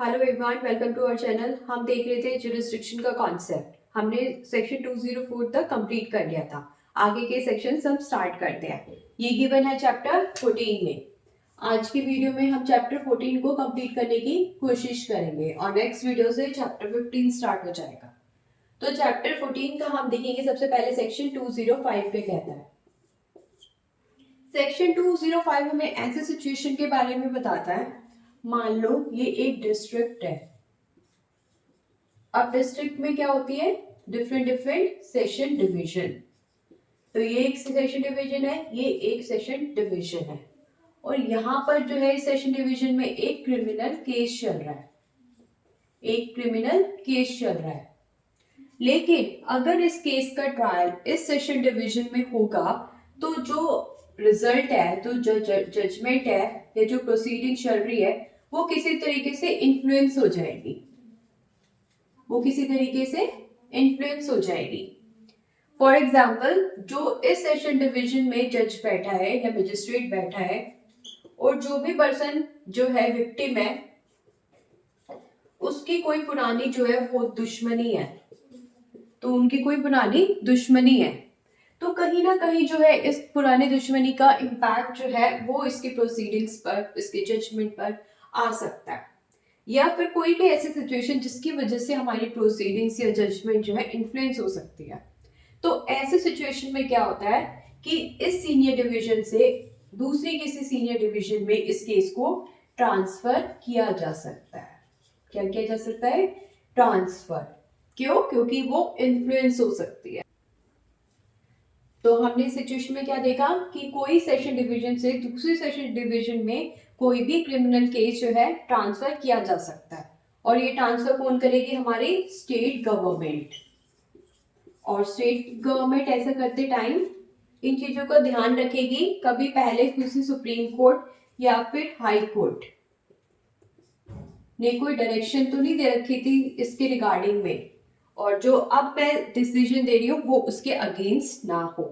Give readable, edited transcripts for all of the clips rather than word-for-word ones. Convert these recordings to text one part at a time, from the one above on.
Hello everyone, welcome to our channel. हम देख रहे थे जुरिस्डिक्शन का कॉन्सेप्ट। हमने सेक्शन 204 तक कंप्लीट कर लिया था। आगे के सेक्शन हम स्टार्ट करते हैं। ये गिवन है चैप्टर 14 में। आज की वीडियो में हम चैप्टर 14 को कंप्लीट करने की कोशिश करेंगे और नेक्स्ट वीडियो से चैप्टर 15 स्टार्ट हो जाएगा। तो चैप्टर 14 का हम देखेंगे। सबसे पहले सेक्शन 205 पे कहता है। सेक्शन 205 हमें ऐसे सिचुएशन के बारे में बताता है। मान लो ये एक डिस्ट्रिक्ट है। अब डिस्ट्रिक्ट में क्या होती है, डिफरेंट डिफरेंट सेशन डिवीजन। तो ये एक सेशन डिवीजन है, ये एक सेशन डिवीजन है, और यहाँ पर जो है सेशन डिवीजन में एक क्रिमिनल केस चल रहा है। एक क्रिमिनल केस चल रहा है। लेकिन अगर इस केस का ट्रायल इस सेशन डिवीजन में होगा तो जो रिजल्ट है, तो जो जजमेंट है या जो प्रोसीडिंग चल रही है वो किसी तरीके से इन्फ्लुएंस हो जाएगी। वो किसी तरीके से इन्फ्लुएंस हो जाएगी। फॉर एग्जाम्पल, जो इस सेशन डिवीजन में जज बैठा है या मजिस्ट्रेट बैठा है, और जो भी पर्सन जो है विक्टिम है, उसकी कोई पुरानी जो है वो दुश्मनी है। तो उनकी कोई पुरानी दुश्मनी है, तो कहीं ना कहीं जो है इस पुरानी दुश्मनी का इम्पैक्ट जो है वो इसकी प्रोसीडिंग्स पर, इसके जजमेंट पर आ सकता है। या फिर कोई भी ऐसी सिचुएशन जिसकी वजह से हमारी प्रोसीडिंग्स या जजमेंट जो है इन्फ्लुएंस हो सकती है। तो ऐसे सिचुएशन में क्या होता है कि इस सीनियर डिवीजन से दूसरी किसी सीनियर डिवीजन में इस केस को ट्रांसफर किया जा सकता है। क्या किया जा सकता है? ट्रांसफर। क्यों? क्योंकि वो इन्फ्लुएंस हो सकती है। तो हमने सिचुएशन में क्या देखा कि कोई सेशन डिवीजन से दूसरी सेशन डिवीजन में कोई भी क्रिमिनल केस जो है ट्रांसफर किया जा सकता है, और ये ट्रांसफर कौन करेगी? हमारी स्टेट गवर्नमेंट। और स्टेट गवर्नमेंट ऐसा करते टाइम इन चीजों का ध्यान रखेगी। कभी पहले किसी सुप्रीम कोर्ट या फिर हाई कोर्ट ने कोई डायरेक्शन तो नहीं दे रखी थी इसके रिगार्डिंग में, और जो अब मैं डिसीजन दे रही हूँ वो उसके अगेंस्ट ना हो।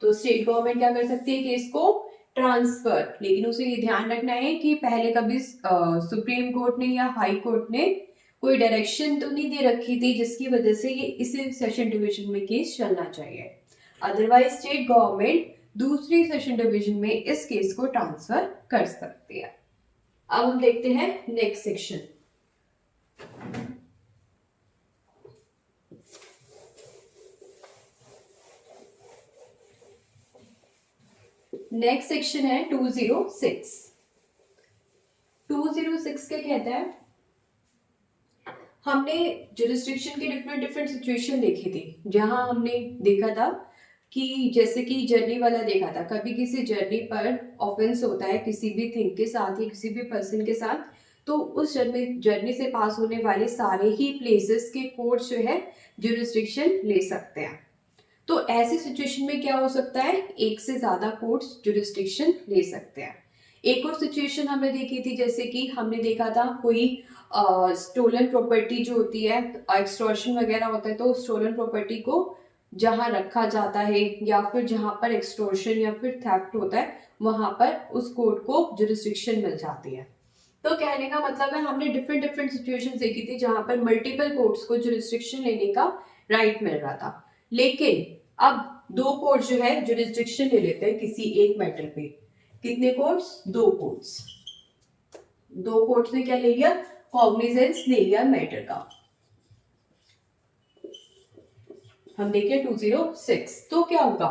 तो स्टेट गवर्नमेंट क्या कर सकती है? केस को ट्रांसफर। लेकिन उसे ये ध्यान रखना है कि पहले कभी सुप्रीम कोर्ट ने या हाई कोर्ट ने कोई डायरेक्शन तो नहीं दे रखी थी जिसकी वजह से ये इसी सेशन डिवीजन में केस चलना चाहिए। अदरवाइज स्टेट गवर्नमेंट दूसरी सेशन डिवीजन में इस केस को ट्रांसफर कर सकती है। अब हम देखते हैं नेक्स्ट सेक्शन। नेक्स्ट सेक्शन है 206। 206 क्या कहता है? हमने जुरिस्डिक्शन की डिफरेंट डिफरेंट सिचुएशन देखी थी, जहां हमने देखा था कि जैसे कि जर्नी वाला देखा था। कभी किसी जर्नी पर ऑफेंस होता है किसी भी थिंग के साथ या किसी भी पर्सन के साथ, तो उस जर्नी से पास होने वाले सारे ही प्लेसेस के कोर्ट्स जो है जुरिस्डिक्शन ले सकते हैं। तो ऐसी सिचुएशन में क्या हो सकता है? एक से ज्यादा कोर्ट्स जुरिस्डिक्शन ले सकते हैं। एक और सिचुएशन हमने देखी थी, जैसे कि हमने देखा था कोई स्टोलन प्रॉपर्टी जो होती है, एक्सटॉर्शन वगैरह होता है, तो स्टोलन प्रॉपर्टी को जहां रखा जाता है या फिर जहां पर एक्सटॉर्शन या फिर थेफ्ट होता है, वहां पर उस कोर्ट को जुरिस्डिक्शन मिल जाती है। तो कहने का मतलब है हमने डिफरेंट डिफरेंट सिचुएशंस देखी थी जहां पर मल्टीपल कोर्ट्स को जुरिस्डिक्शन लेने का राइट मिल रहा था। लेकिन अब दो कोर्ट जो है जुरिस्डिक्शन ले लेते हैं किसी एक मैटर पे। कितने कोर्ट्स? दो कोर्ट्स। दो कोर्ट्स ने क्या ले लिया? कॉग्निजेंस ले लिया मैटर का। हम देखें 206। तो क्या होगा?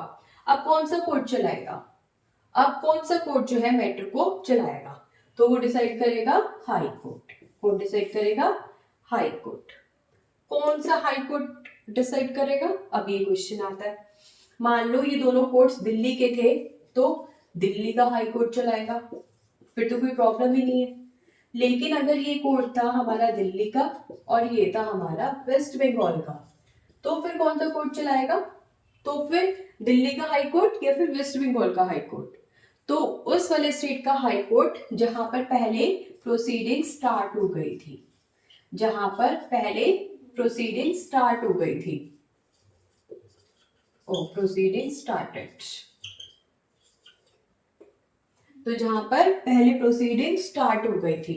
अब कौन सा कोर्ट चलाएगा? अब कौन सा कोर्ट जो है मैटर को चलाएगा? तो वो डिसाइड करेगा हाई कोर्ट। कौन डिसाइड करेगा? High court. कौन सा हाई कोर्ट डिसाइड करेगा? अब ये क्वेश्चन आता है। मान लो ये दोनों कोर्ट्स दिल्ली के थे, तो दिल्ली का हाई कोर्ट चलाएगा, फिर तो कोई प्रॉब्लम ही नहीं है। लेकिन अगर ये कोर्ट था हमारा दिल्ली का और ये था हमारा वेस्ट बंगाल का, तो फिर कौन सा कोर्ट चलाएगा? तो फिर दिल्ली का हाई कोर्ट या फिर वेस्ट बंगाल का हाई कोर्ट? तो उस वाले स्टेट का हाई कोर्ट जहां पर पहले प्रोसीडिंग स्टार्ट हो गई थी, जहां पर पहले प्रोसीडिंग स्टार्ट हो गई थी। Proceeding started. तो जहां पर पहले प्रोसीडिंग स्टार्ट हो गई थी,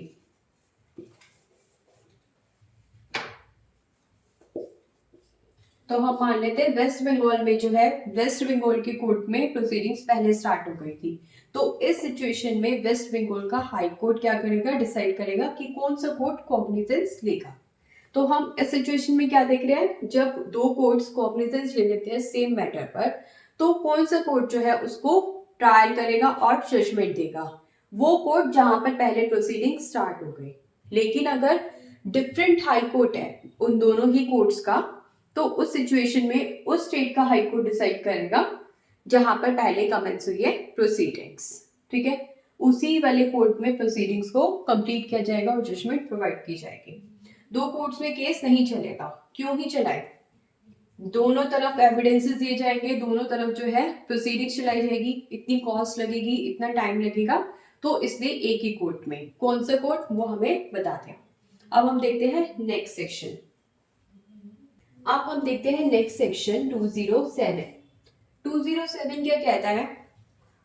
तो हम मान लेते हैं वेस्ट बंगाल में जो है, वेस्ट बंगाल की कोर्ट में प्रोसीडिंग्स पहले स्टार्ट हो गई थी। तो इस सिचुएशन में वेस्ट बंगाल का हाई कोर्ट क्या करेगा, डिसाइड करेगा कि कौन सा कोर्ट कॉग्निजेंस लेगा। तो हम इस सिचुएशन में क्या देख रहे हैं, जब दो कोर्ट्स कॉग्निजेंस ले लेते हैं सेम मैटर पर, तो कौन सा कोर्ट जो है उसको ट्रायल करेगा और जजमेंट देगा, वो कोर्ट जहां पर पहले प्रोसीडिंग स्टार्ट हो गई। लेकिन अगर डिफरेंट हाई कोर्ट है उन दोनों ही कोर्ट्स का, तो उस सिचुएशन में उस स्टेट का हाई कोर्ट डिसाइड करेगा जहां पर पहले कमेंस हुई है प्रोसीडिंग्स। ठीक है, उसी वाले कोर्ट में प्रोसीडिंग्स को कंप्लीट किया जाएगा और जजमेंट प्रोवाइड की जाएगी। दो कोर्ट्स में केस नहीं चलेगा, क्यों ही चलाए, दोनों तरफ एविडेंसेस दिए जाएंगे, दोनों तरफ जो है प्रोसीडिंग्स चलाई जाएगी, इतनी कॉस्ट लगेगी, इतना टाइम लगेगा, तो इसलिए एक ही कोर्ट में। कौन सा कोर्ट वो हमें बताते हैं। अब हम देखते हैं नेक्स्ट सेक्शन। अब हम देखते हैं नेक्स्ट सेक्शन 207। 207 क्या कहता है,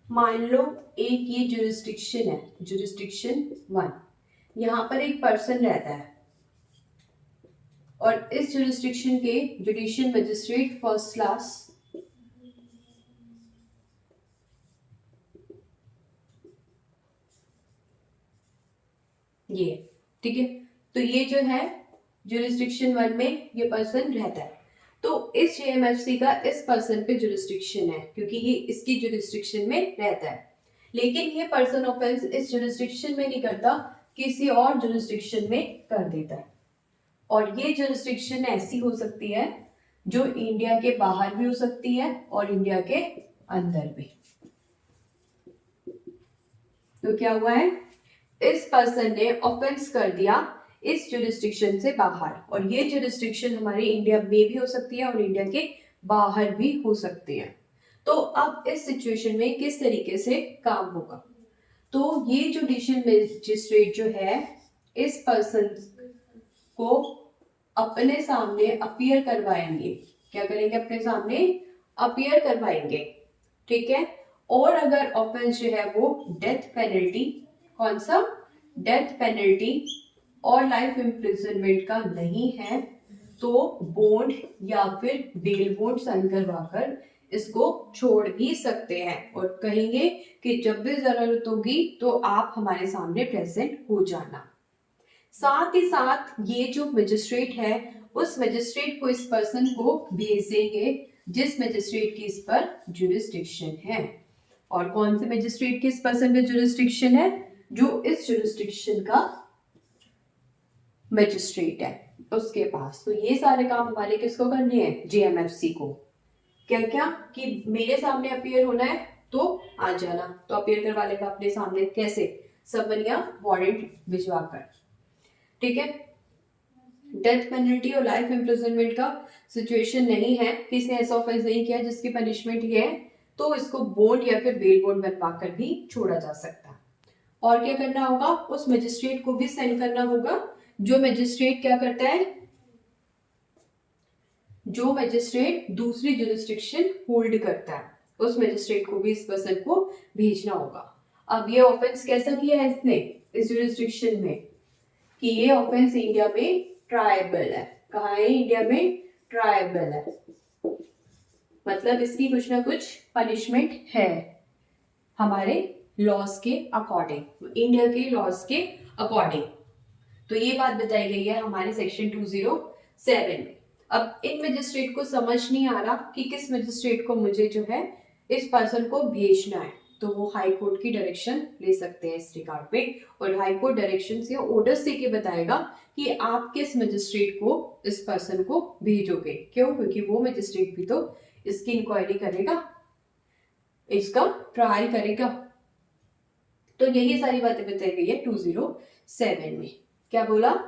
मान लो एक ये जुरिस्डिक्शन है, जुरिस्डिक्शन 1, यहाँ पर एक पर्सन रहता है और इस जुरिस्डिक्शन के जुडिशियल मजिस्ट्रेट फर्स्ट क्लास ये, ठीक है। तो ये जो है जुरिस्डिक्शन 1 में ये पर्सन रहता है, तो इस जेएमएफसी का इस पर्सन पे जुरिस्डिक्शन है क्योंकि ये इसकी जुरिस्डिक्शन में रहता है। लेकिन ये पर्सन ऑफेंस इस जुरिस्डिक्शन में नहीं करता, किसी और जुरिस्डिक्शन में कर देता है। और ये जुरिस्डिक्शन ऐसी हो सकती है जो इंडिया के बाहर भी हो सकती है और इंडिया के अंदर भी। तो क्या हुआ है, इस पर्सन ने ऑफेंस कर दिया इस जुरिस्डिक्शन से बाहर, और ये जुरिस्डिक्शन हमारे इंडिया में भी हो सकती है और इंडिया के बाहर भी हो सकती है। तो अब इस सिचुएशन में किस तरीके से काम होगा, तो ये जुडिशियल मजिस्ट्रेट जो है इस पर्सन को अपने सामने अपीयर करवाएंगे। क्या करेंगे, अपने सामने अपीयर करवाएंगे, ठीक है। और अगर ऑफेंस जो है वो डेथ पेनल्टी, कौन सा, डेथ पेनल्टी और लाइफ इम्प्रिजनमेंट का नहीं है, तो बॉन्ड या फिर बेल बॉन्ड साइन करवाकर इसको छोड़ भी सकते हैं और कहेंगे कि जब भी जरूरत होगी तो आप हमारे सामने प्रेजेंट हो जाना। साथ ही साथ ये जो मजिस्ट्रेट है उस मजिस्ट्रेट को इस पर्सन को भेजेंगे जिस मजिस्ट्रेट की इस पर जुरिस्डिक्शन है। और कौन से मजिस्ट्रेट की इस पर्सन पे जुरिस्डिक्शन है, जो इस जुरिस्डिक्शन का मजिस्ट्रेट है उसके पास। तो ये सारे काम हमारे किसको करने हैं, जेएमएफसी को। क्या क्या कि मेरे सामने अपीयर होना है तो आ जाना, तो अपीयर करवा लेगा अपने सामने, कैसे, समन या वारंट भिजवाकर, ठीक है। डेथ पेनल्टी और लाइफ इम्प्रिजनमेंट का सिचुएशन नहीं है, किसी ने ऐसा ऑफेंस नहीं किया जिसकी पनिशमेंट ये है, तो इसको बॉन्ड या फिर बेल बॉन्ड बनवाकर भी छोड़ा जा सकता है। और क्या करना होगा, उस मजिस्ट्रेट को भी साइन करना होगा, जो मजिस्ट्रेट क्या करता है, जो मजिस्ट्रेट दूसरी जुरिस्डिक्शन होल्ड करता है उस मजिस्ट्रेट को भी इस पर्सन को भेजना होगा। अब ये ऑफेंस कैसा किया है इसने इस जुरिस्डिक्शन में, कि ये ऑफेंस इंडिया में ट्राइबल है। कहाँ है, इंडिया में ट्राइबल है, मतलब इसकी कुछ ना कुछ पनिशमेंट है हमारे लॉज के अकॉर्डिंग, इंडिया के लॉज के अकॉर्डिंग। तो ये बात बताई गई है हमारे सेक्शन 207 में। अब इन मजिस्ट्रेट को समझ नहीं आ रहा कि किस मजिस्ट्रेट को मुझे जो है इस पर्सन को भेजना है, तो वो हाई कोर्ट की डायरेक्शन ले सकते हैं इस रिगार्ड पे, और हाई कोर्ट डायरेक्शन से ऑर्डर से के बताएगा कि आप किस मजिस्ट्रेट को इस पर्सन को भेजोगे। क्यों, क्योंकि वो मजिस्ट्रेट भी तो इसकी इंक्वायरी करेगा, इसका ट्रायल करेगा। तो यही सारी बातें बताई गई है 207 में। क्या बोला,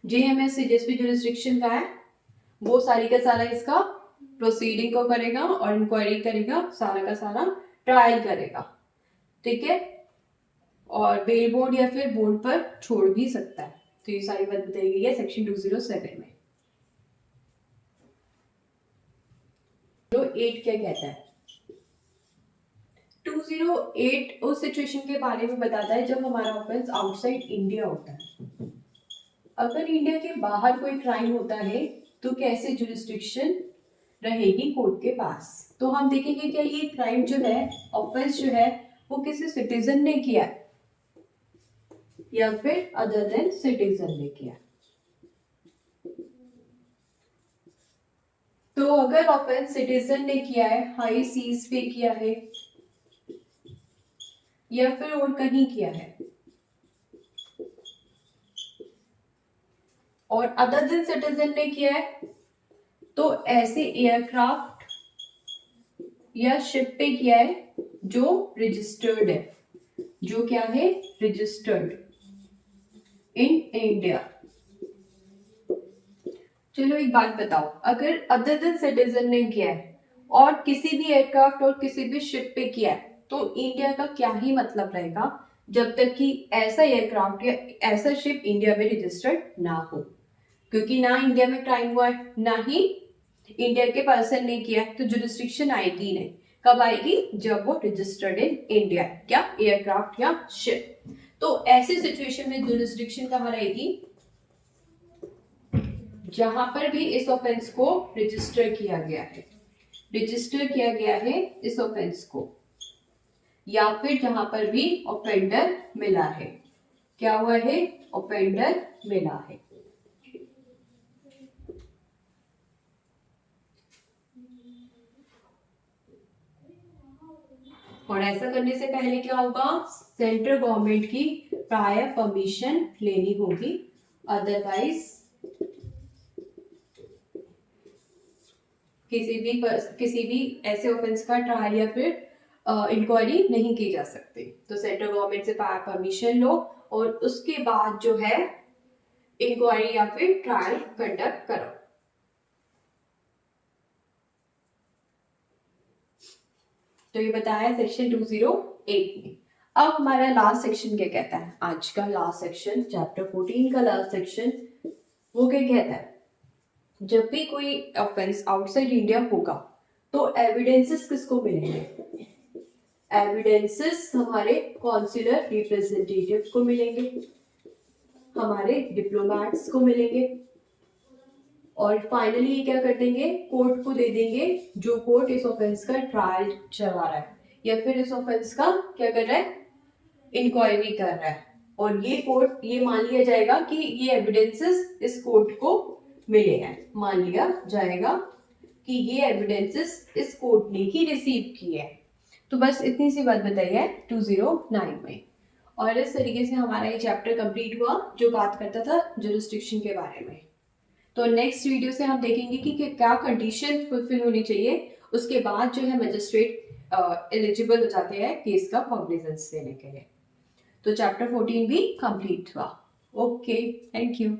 जेएमएफसी जिस भी जुरिस्डिक्शन का है वो सारी का सारा इसका प्रोसीडिंग को करेगा और इंक्वायरी करेगा, सारा का सारा ट्रायल करेगा, ठीक है। और बेल बॉन्ड या फिर बॉन्ड पर छोड़ भी सकता है। तो ये सारी बात बताई गई है सेक्शन 207 में। तो 8 क्या कहता है, 208 उस सिचुएशन के बारे में बताता है जब हमारा ऑफेंस आउटसाइड इंडिया होता है। अगर इंडिया के बाहर कोई क्राइम होता है तो कैसे जुरिस्डिक्शन रहेगी कोर्ट के पास। तो हम देखेंगे क्या ये क्राइम जो है, ऑफेंस जो है, वो किसी सिटीजन ने किया है या फिर अदर देन सिटीजन ने किया। तो अगर ऑफेंस सिटीजन ने किया है, हाई सीज पे किया है या फिर और कहीं किया है, और अदर देन सिटीजन ने किया है, तो ऐसे एयरक्राफ्ट या शिप पे किया है जो रजिस्टर्ड है, जो क्या है, रजिस्टर्ड इन इंडिया। चलो एक बात बताओ, अगर अदर देन सिटीजन ने किया है और किसी भी एयरक्राफ्ट और किसी भी शिप पे किया है, तो इंडिया का क्या ही मतलब रहेगा जब तक कि ऐसा एयरक्राफ्ट या ऐसा शिप इंडिया में रजिस्टर्ड ना हो, क्योंकि ना इंडिया में क्राइम हुआ है, ना ही इंडिया के पर्सन ने किया, तो जुरिस्डिक्शन आएगी नहीं। कब आएगी? जब वो रजिस्टर्ड इन इंडिया, क्या एयरक्राफ्ट या शिप। तो ऐसी सिचुएशन में जुरिस्डिक्शन कहाँ रहेगी? जहां पर भी इस ऑफेंस को रजिस्टर किया गया है, रजिस्टर किया गया है इस ऑफेंस को, या फिर जहां पर भी ऑफेंडर मिला है। क्या हुआ है? ऑफेंडर मिला है। और ऐसा करने से पहले क्या होगा? सेंट्रल गवर्नमेंट की प्रायर परमिशन लेनी होगी, अदरवाइज किसी भी ऐसे ऑफेंस का ट्रायल या फिर इंक्वायरी नहीं की जा सकती। तो सेंट्रल गवर्नमेंट से परमिशन लो और उसके बाद जो है इंक्वायरी या फिर ट्रायल कंडक्ट करो। तो ये बताया सेक्शन 208 में। अब हमारा लास्ट सेक्शन क्या कहता है? आज का लास्ट सेक्शन, चैप्टर 14 का लास्ट सेक्शन, वो क्या कहता है? जब भी कोई ऑफेंस आउटसाइड इंडिया होगा तो एविडेंसेस किसको मिलेंगे? एविडेंसेस हमारे कॉन्सुलर रिप्रेजेंटेटिव को मिलेंगे, हमारे डिप्लोमैट्स को मिलेंगे, और फाइनली ये क्या कर देंगे? कोर्ट को दे देंगे, जो कोर्ट इस ऑफेंस का ट्रायल चला रहा है या फिर इस ऑफेंस का क्या कर रहा है? इंक्वायरी कर रहा है। और ये कोर्ट, ये मान लिया जाएगा कि ये एविडेंसेस इस कोर्ट को मिले हैं, मान लिया जाएगा कि ये एविडेंसेस इस कोर्ट ने ही रिसीव किए हैं। तो बस इतनी सी बात बताई है 209 में। और इस तरीके से हमारा ये चैप्टर कंप्लीट हुआ जो बात करता था जुरिस्डिक्शन के बारे में। तो नेक्स्ट वीडियो से हम देखेंगे कि क्या कंडीशन फुलफिल होनी चाहिए, उसके बाद जो है मजिस्ट्रेट एलिजिबल हो जाते हैं केस का कॉग्निजेंस लेने के लिए। तो चैप्टर 14 भी कंप्लीट हुआ। Okay, thank you.